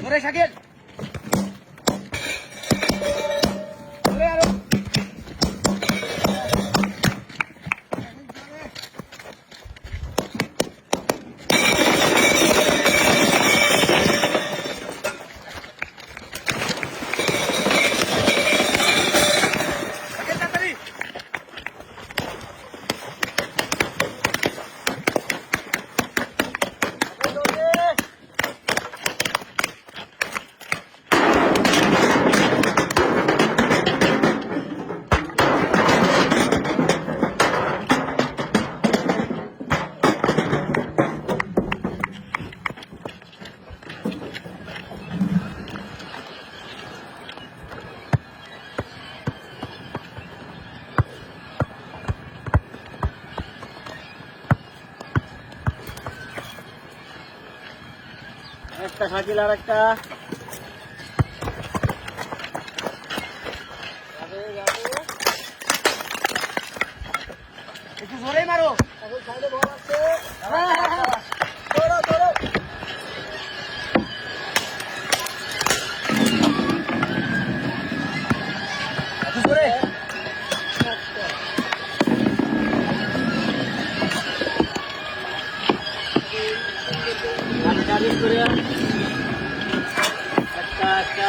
ধরে শাকিল ধরে আরো একটা শাকিল আর একটা একটু জোরেই মারো সাইডে বল আছে ধরো ধরো একটু জোরে চালিশ করে একটা একটা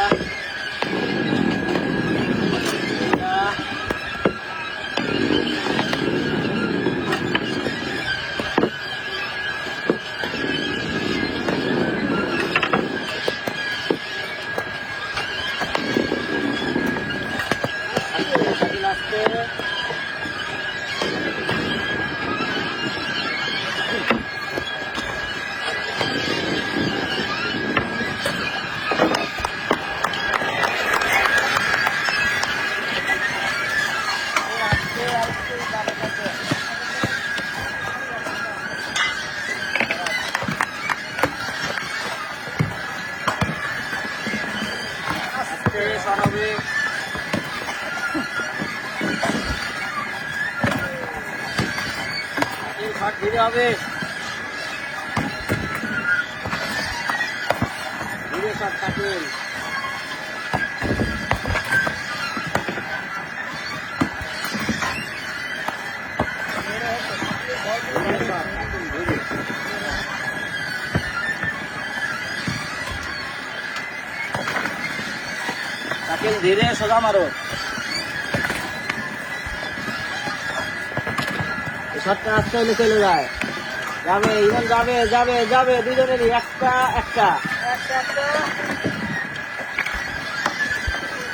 ধীরে হবে ধীরে সব কাটেন ধীরে সোজা মারো শটটা আস্তে হলে চলে যায় যাবে ইমন যাবে যাবে যাবে দুজনেরই একটা একটা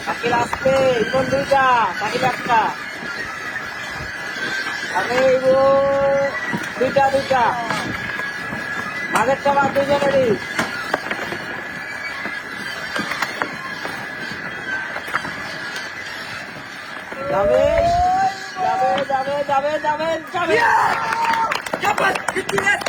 শাকিল আসতে ইমন দুইটা শাকিল একটা আরে দুইটা দুইটা মাঝেরটা বাদ দুজনেরই যাবে যাবে যাবে যাবে যাবে যাবে